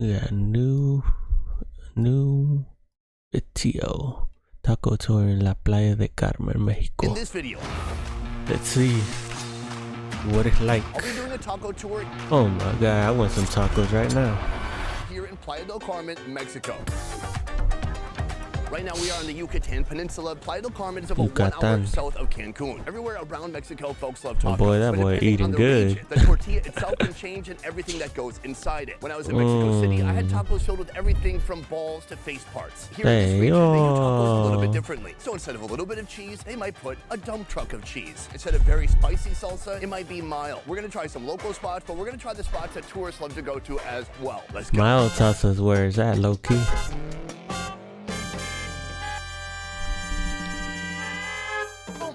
We got new video taco tour in La Playa del Carmen, Mexico. In this video, Let's see what it's like. I'll be doing a taco tour Oh my god, I want some tacos right now. here in Playa del Carmen, Mexico. Right now we are on the Yucatan Peninsula. Playa del Carmen is about 1 hour south of Cancun. Everywhere around Mexico, folks love tacos. Oh boy, that boy eating good. Region, the tortilla itself can change and everything that goes inside it. When I was in Mexico City, I had tacos filled with everything from balls to face parts. Here in this region, they do tacos a little bit differently. So instead of a little bit of cheese, they might put a dump truck of cheese. Instead of very spicy salsa, it might be mild. We're gonna try some local spots, but we're gonna try the spots that tourists love to go to as well. Let's go. Mild salsa's where is that, low key?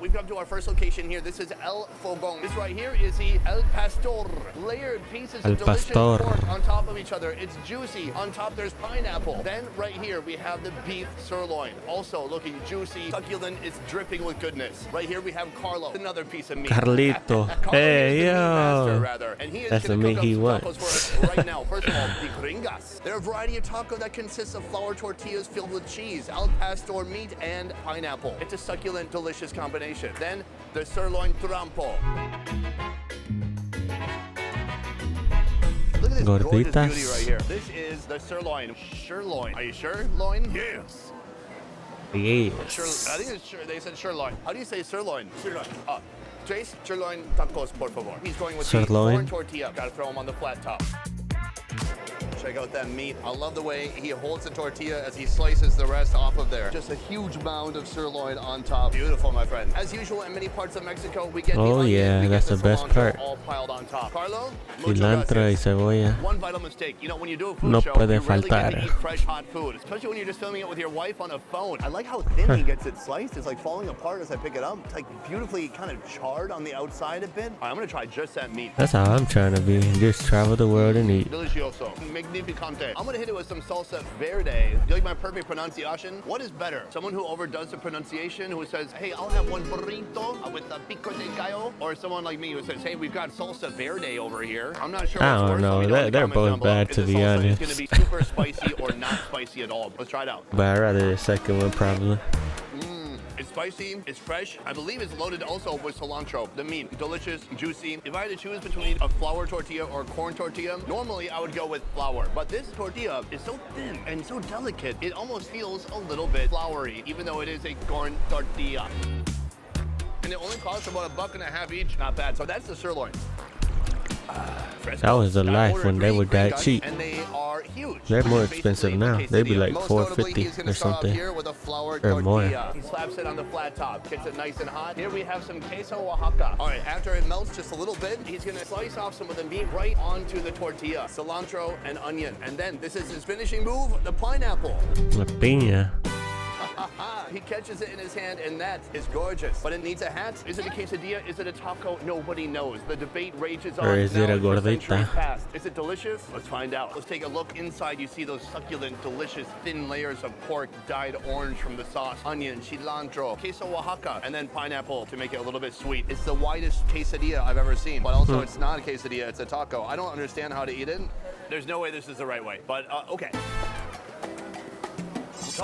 We've come to our first location here. This is El Fogón. This right here is the El Pastor. Layered pieces of delicious pork on top of each other. It's juicy. On top there's pineapple. Then right here we have the beef sirloin. Also looking juicy, succulent. It's dripping with goodness. Right here we have Carlo. Another piece of meat. Carlito. Hey, yo. And he is That's the gonna meat cook he up some wants. tacos for us right now. First of all, the gringas. They're a variety of taco that consists of flour tortillas filled with cheese, al pastor meat, and pineapple. It's a succulent, delicious combination. Then the sirloin trampo. Look at this gorgeous beauty right here. This is the sirloin. Sirloin. Are you sure, loin? Yes. I think it's sure. They said sirloin. How do you say sirloin? Sirloin. Trace, sirloin tacos, por favor. He's going with the corn tortilla. Gotta throw him on the flat top. Check out that meat. I love the way he holds the tortilla as he slices the rest off of there. Just a huge mound of sirloin on top. Beautiful, my friend. As usual, in many parts of Mexico, we get oh yeah, that's the best part. All piled on top. Carlo, cilantro y cebolla. One vital mistake. You know, when you do a food No show, puede you really faltar. get to eat fresh, hot food. Especially when you're just filming it with your wife on a phone. I like how thin he gets it sliced. It's like falling apart as I pick it up. It's like beautifully kind of charred on the outside a bit. All right, I'm gonna try just that meat. That's how I'm trying to be. Just travel the world and eat. Delicioso. Magnificante. I'm gonna hit it with some salsa verde. You like my perfect pronunciation? What is better? Someone who overdoes the pronunciation, who says, hey, I'll have one burrito with a pico de gallo? Or someone like me who says, hey, we've got salsa verde over here. I'm not sure what's I don't know. They're both bad, to be honest. It's gonna be super spicy or not spicy at all. Let's try it out. But I'd rather the second one, probably. It's spicy, it's fresh. I believe it's loaded also with cilantro. The meat, delicious, juicy. If I had to choose between a flour tortilla or a corn tortilla, normally I would go with flour. But this tortilla is so thin and so delicate, it almost feels a little bit floury, even though it is a corn tortilla. And it only costs about $1.50 each. Not bad. So that's the sirloin. That was the life when they were that cheap. And they are huge. They're more expensive now. They'd be like $4.50 or something. Or more. He slaps it on the flat top, gets it nice and hot. Here we have some queso Oaxaca. All right, after it melts just a little bit, he's gonna slice off some of the meat right onto the tortilla, cilantro and onion. And then this is his finishing move, the pineapple. La piña. He catches it in his hand, and that is gorgeous. But it needs a hat. Is it a quesadilla? Is it a taco? Nobody knows. The debate rages on. Or is it a gordita? Is it delicious? Let's find out. Let's take a look inside. You see those succulent, delicious, thin layers of pork dyed orange from the sauce, onion, cilantro, queso Oaxaca, and then pineapple to make it a little bit sweet. It's the widest quesadilla I've ever seen, but also it's not a quesadilla. It's a taco. I don't understand how to eat it. There's no way this is the right way, but okay.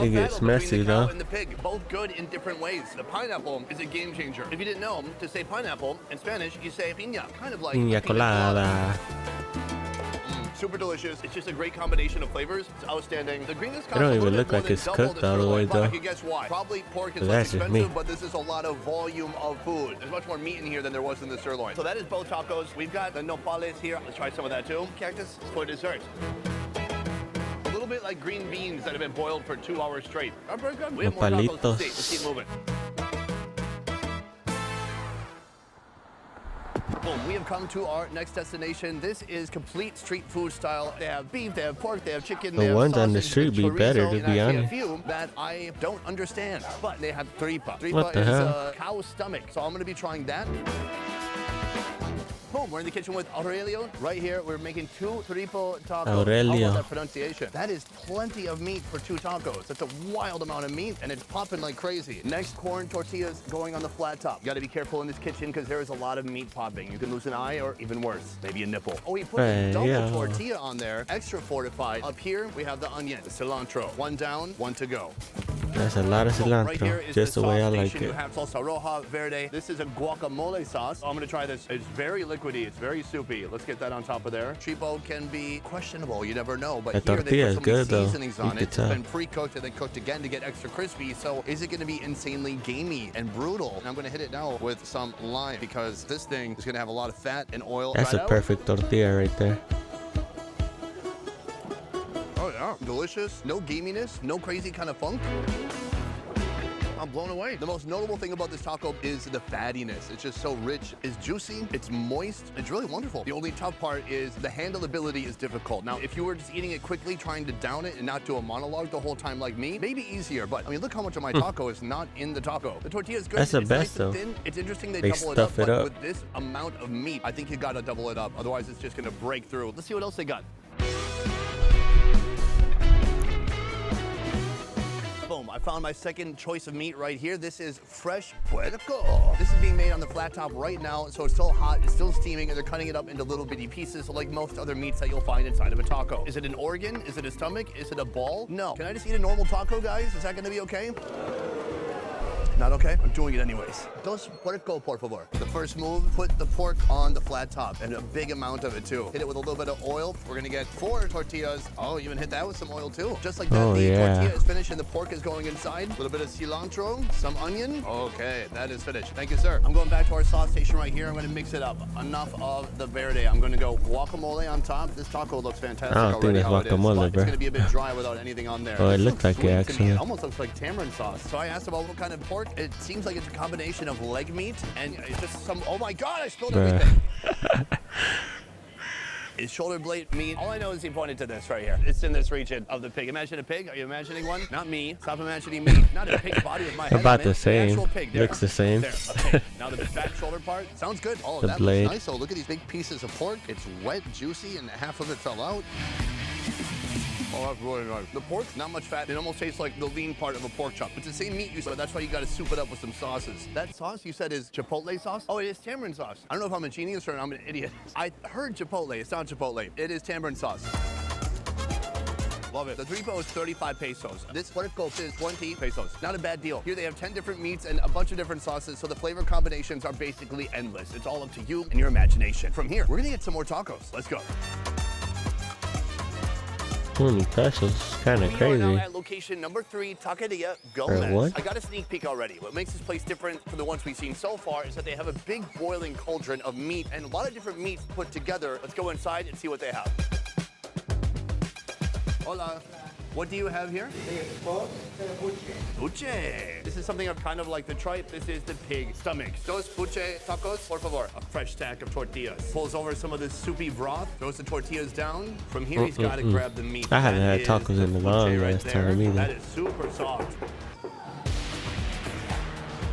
It gets messy though. And the pig, both good in different ways. The pineapple is a game changer. If you didn't know, to say pineapple in Spanish, you say piña, kind of like Piña colada. Super delicious. It's just a great combination of flavors. It's outstanding. The greenness It don't even look like it's cooked all the way though. I can guess why. Probably pork is less expensive, but this is a lot of volume of food. There's much more meat in here than there was in the sirloin. So that is both tacos. We've got the nopales here. Let's try some of that too. Cactus for dessert. A little bit like green beans that have been boiled for 2 hours straight. Very good. We have more tacos to see. Let's keep moving. Boom, we have come to our next destination. This is complete street food style. They have beef, they have pork, they have chicken, they The have ones sausage, on the street be better, to be honest. A few that I don't understand, but they have tripa. What Tripa the is hell? a cow's stomach, so I'm going to be trying that. Boom, home. We're in the kitchen with Aurelio. Right here, we're making 2 triple tacos. Aurelio. How about that pronunciation? That is plenty of meat for 2 tacos. That's a wild amount of meat, and it's popping like crazy. Next, corn tortillas going on the flat top. You gotta be careful in this kitchen because there is a lot of meat popping. You can lose an eye or even worse, maybe a nipple. Oh, he put a double tortilla on there, extra fortified. Up here, we have the onion, the cilantro. 1 down, 1 to go. That's a lot of cilantro, right here is just the way I like station. it. You have salsa roja, verde. This is a guacamole sauce. I'm gonna try this. It's very liquidy. It's very soupy. Let's get that on top of there. Tripo can be questionable. You never know. But the here they put tortilla is some good though. seasonings on it. It's been pre-cooked and then cooked again to get extra crispy. So is it gonna be insanely gamey and brutal? And I'm gonna hit it now with some lime because this thing is gonna have a lot of fat and oil. That's a perfect tortilla right there. Oh yeah, delicious. No gaminess, no crazy kind of funk. I'm blown away. The most notable thing about this taco is the fattiness. It's just so rich. It's juicy. It's moist. It's really wonderful. The only tough part is the handleability is difficult. Now, if you were just eating it quickly, trying to down it and not do a monologue the whole time like me, maybe easier. But I mean, look how much of my taco is not in the taco. The tortilla is good. That's the it's best nice and though. thin. It's interesting they double stuff it it up, up. but with this amount of meat, I think you gotta double it up. Otherwise, it's just gonna break through. Let's see what else they got. Boom, I found my second choice of meat right here. This is fresh puerco. This is being made on the flat top right now, so it's still hot, it's still steaming, and they're cutting it up into little bitty pieces like most other meats that you'll find inside of a taco. Is it an organ? Is it a stomach? Is it a ball? No. Can I just eat a normal taco, guys? Is that gonna be okay? Not okay? I'm doing it anyways. Dos puerco, por favor. The first move, put the pork on the flat top, and a big amount of it too. Hit it with a little bit of oil. We're gonna get 4 tortillas. Oh, even hit that with some oil too. Just like that, the tortilla is finished and the pork is going inside. A little bit of cilantro, some onion. Okay, that is finished. Thank you, sir. I'm going back to our sauce station right here. I'm gonna mix it up. Enough of the verde. I'm gonna go guacamole on top. This taco looks fantastic I don't already. think it's guacamole, bro. It's gonna be a bit dry without anything on there. Oh, it looks like it actually. It almost looks like tamarind sauce. So I asked about what kind of pork. It seems like it's a combination of leg meat and it's just some, oh my God, I spilled everything. It's shoulder blade meat. All I know is he pointed to this right here. It's in this region of the pig. Imagine a pig. Are you imagining one? Not me. Stop imagining me. Not a pig's body with my head. About the same. Actual pig. There. Looks the same. There, a pig. Now the back shoulder part. Sounds good. Oh, that blade. looks nice. So look at these big pieces of pork. It's wet, juicy, and half of it fell out. Oh, that's really nice. The pork, not much fat. It almost tastes like the lean part of a pork chop. It's the same meat you said, but that's why you got to soup it up with some sauces. That sauce you said is chipotle sauce? Oh, it is tamarind sauce. I don't know if I'm a genius or I'm an idiot. I heard chipotle. It's not chipotle. It is tamarind sauce. Love it. The tripo is 35 pesos. This puerco is 20 pesos. Not a bad deal. Here they have 10 different meats and a bunch of different sauces, so the flavor combinations are basically endless. It's all up to you and your imagination. From here, we're gonna get some more tacos. Let's go. 20 pesos, kind of crazy. We are now at location number 3, Taqueria Gomez. What? I got a sneak peek already. What makes this place different from the ones we've seen so far is that they have a big boiling cauldron of meat and a lot of different meats put together. Let's go inside and see what they have. Hola. What do you have here? Buche. This is something of kind of like the tripe. This is the pig stomach. Dos buche tacos, por favor. A fresh stack of tortillas. Pulls over some of this soupy broth. Throws the tortillas down. From here, he's got to grab the meat. I haven't had tacos in a long last time either. That is super soft.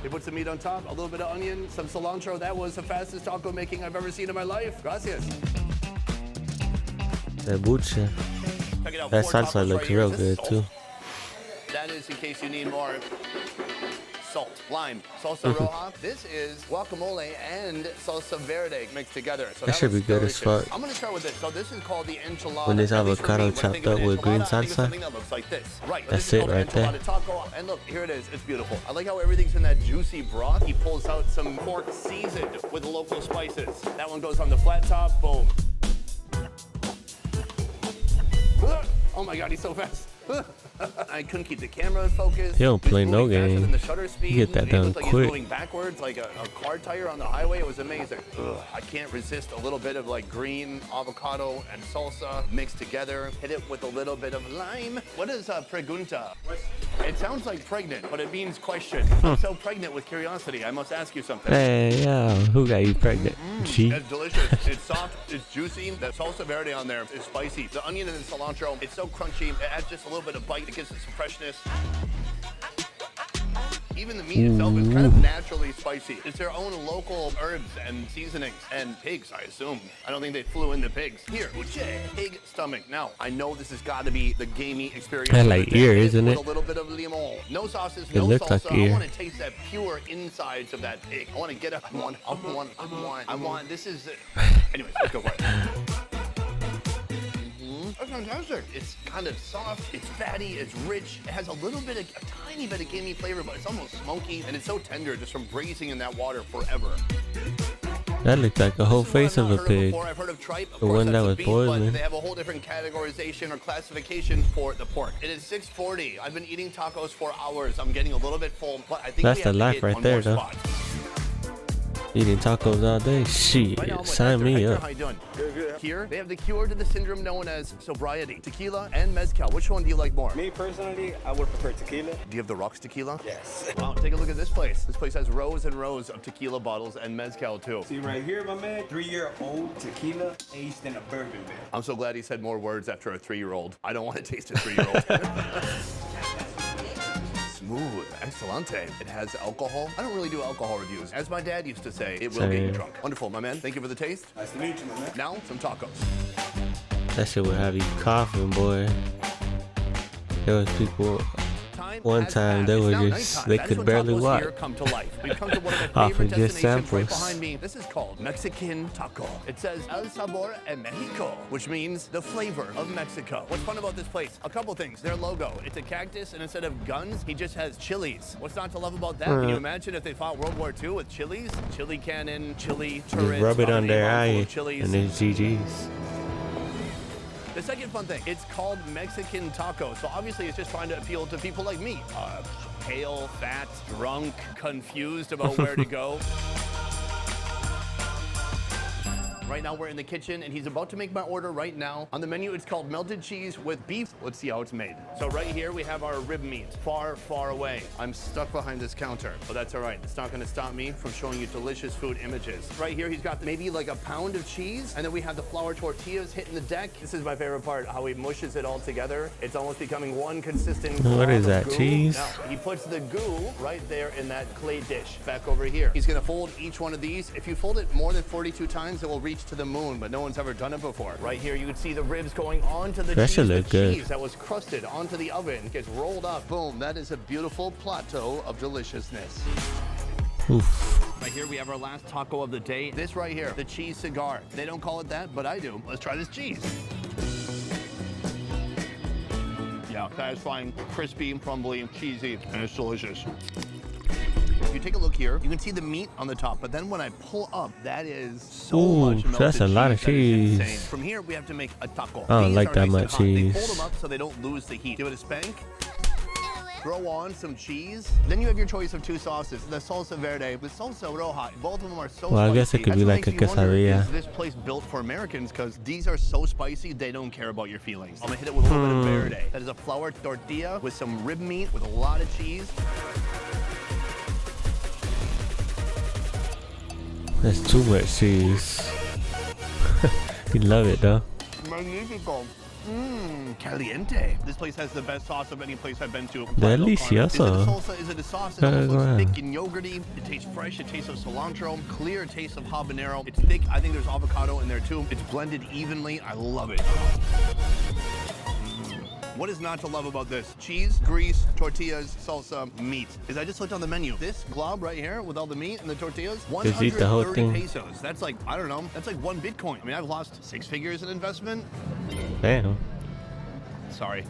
He puts the meat on top, a little bit of onion, some cilantro. That was the fastest taco making I've ever seen in my life. Gracias. The buche. Check it out. That 4 salsa tacos looks right here. real Is this good salt? too. That is in case you need more salt, lime, salsa roja. This is guacamole and salsa verde mixed together. So That should be good as fuck. I'm gonna start with this. So this is called the enchilada. When there's At least for me, avocado when I think chopped of up an with green enchilada, I think of salsa. something that looks like this. Right. That's this is it called right there. enchilada taco. And look, here it is. It's beautiful. I like how everything's in that juicy broth. He pulls out some pork seasoned with local spices. That one goes on the flat top. Boom. Oh my God, he's so fast. I couldn't keep the camera in focus. He don't play no Faster game. than the shutter speed. He get that It done looked like quick. He's going backwards like a car tire on the highway. It was amazing. I can't resist a little bit of like green avocado and salsa mixed together. Hit it with a little bit of lime. What is pregunta? It sounds like pregnant, but it means question. I'm so pregnant with curiosity. I must ask you something. Hey, yo, who got you pregnant? G. It's delicious. It's soft. It's juicy. The salsa verde on there is spicy. The onion and the cilantro, it's so crunchy. It adds just a little bit of bite. It gives it some freshness. even the meat itself is kind of naturally spicy. It's their own local herbs and seasonings and pigs, I assume. I don't think they flew in the pigs. Here, pig stomach. Now, I know this has got to be the gamey experience. I like ear, isn't it? With a little bit of limon. No sauces, It no looks salsa. like ear. I want to taste that pure insides of that pig. I want to get it. I want. This is. Anyways, let's go for it. That's fantastic. It's kind of soft, it's fatty, it's rich. It has a tiny bit of gamey flavor, but it's almost smoky, and it's so tender just from braising in that water forever. That looked like a whole face of a pig. I've heard of tripe. The one that was boiling. But they have a whole different categorization or classification for the pork. It is 6:40. I've been eating tacos for hours. I'm getting a little bit full, but I think that's we the have to life hit right one there, more though. spot. Eating tacos all day? Shit, Right now, sign me Hector, up. how you doing? Good. Here, they have the cure to the syndrome known as sobriety. Tequila and mezcal. Which one do you like more? Me personally, I would prefer tequila. Do you have the Rocks tequila? Yes. Wow, take a look at this place. This place has rows and rows of tequila bottles and mezcal too. See right here, my man, 3-year-old tequila aged in a bourbon barrel. I'm so glad he said more words after a 3-year-old. I don't want to taste a 3-year-old. Smooth, excelente. It has alcohol. I don't really do alcohol reviews. As my dad used to say, it will get you drunk. Wonderful, my man. Thank you for the taste. Nice to meet you, my man. Now, some tacos. That shit would have you coughing, boy. There was people. One time they were just, they could barely walk. Come to life. We've come to one of my Off favorite of just destinations right samples. behind me. This is called Mexican taco. It says El Sabor de Mexico, which means the flavor of Mexico. What's fun about this place? A couple things. Their logo. It's a cactus, and instead of guns, he just has chilies. What's not to love about that? Can you imagine if they fought World War II with chilies? Chili cannon, chili turrets. Just rub it on their eye chilies. and it's GG's. The second fun thing, it's called Mexican taco. So obviously it's just trying to appeal to people like me. Pale, fat, drunk, confused about where to go. Right now we're in the kitchen and he's about to make my order right now. On the menu it's called melted cheese with beef. Let's see how it's made. So right here we have our rib meat. Far, far away. I'm stuck behind this counter, but that's all right. It's not gonna stop me from showing you delicious food images. Right here he's got maybe like a pound of cheese, and then we have the flour tortillas hitting the deck. This is my favorite part, how he mushes it all together. It's almost becoming one consistent What is that, goo. cheese? Now, he puts the goo right there in that clay dish. Back over here. He's gonna fold each one of these. If you fold it more than 42 times, it will reach to the moon, but no one's ever done it before. Right here, you can see the ribs going onto the cheese. Look good. Cheese that was crusted onto the oven gets rolled up. Boom, that is a beautiful plateau of deliciousness. Oof. Right here, we have our last taco of the day. This right here, the cheese cigar. They don't call it that, but I do. Let's try this cheese. Yeah, satisfying, crispy, crumbly, cheesy, and it's delicious. If you take a look here, you can see the meat on the top, but then when I pull up, that is so much melted that's a lot of that is cheese. insane. From here, we have to make a taco. I don't These like are that nice and much hot. They cheese. fold them up so they don't lose the heat. Give it a spank. Throw on some cheese. Then you have your choice of two sauces. The salsa verde, the salsa roja. Both of them are so spicy. Well, I guess it could be That's like what a makes me wonder, quesadilla. is this place built for Americans? Because these are so spicy, they don't care about your feelings. I'm gonna hit it with a little bit of verde. That is a flour tortilla with some rib meat with a lot of cheese. That's too much cheese. You love it though. Magnifico. Caliente. This place has the best sauce of any place I've been to. Delicioso. Is it a salsa? Is it a sauce? It's almost thick and yogurty. It tastes fresh. It tastes of cilantro. Clear taste of habanero. It's thick. I think there's avocado in there too. It's blended evenly. I love it. What is not to love about this? Cheese, grease, tortillas, salsa, meat. As I just looked on the menu, this glob right here with all the meat and the tortillas, Just eat the whole 130 thing. pesos. That's like, I don't know, that's like 1 Bitcoin. I mean, I've lost 6 figures in investment. Damn. Sorry.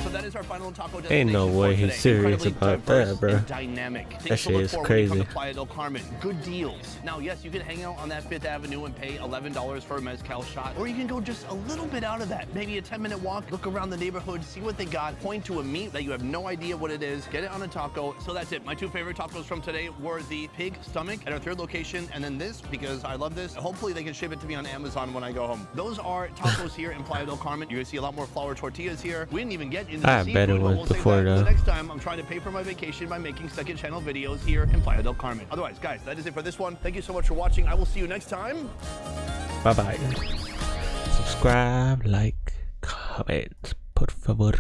So that is our final taco Ain't no destination way for he's today. serious Incredibly about diverse that, bro. and dynamic. That Things to shit look is for when you come crazy. to Playa Del Carmen. Good deals. Now, yes, you can hang out on that 5th Avenue and pay $11 for a mezcal shot, or you can go just a little bit out of that. Maybe a 10-minute walk, look around the neighborhood, see what they got, point to a meat that you have no idea what it is, get it on a taco. So that's it. My 2 favorite tacos from today were the pig stomach at our 3rd location, and then this, because I love this. Hopefully they can ship it to me on Amazon when I go home. Those are tacos here in Playa Del Carmen. You're gonna see a lot more flour tortillas here. We didn't even get into the I had better seafood, but ones we'll save before that for though. the next time. I'm trying to pay for my vacation by making second channel videos here in Playa del Carmen. Otherwise, guys, that is it for this one. Thank you so much for watching. I will see you next time. Bye bye. Subscribe, like, comment, por favor.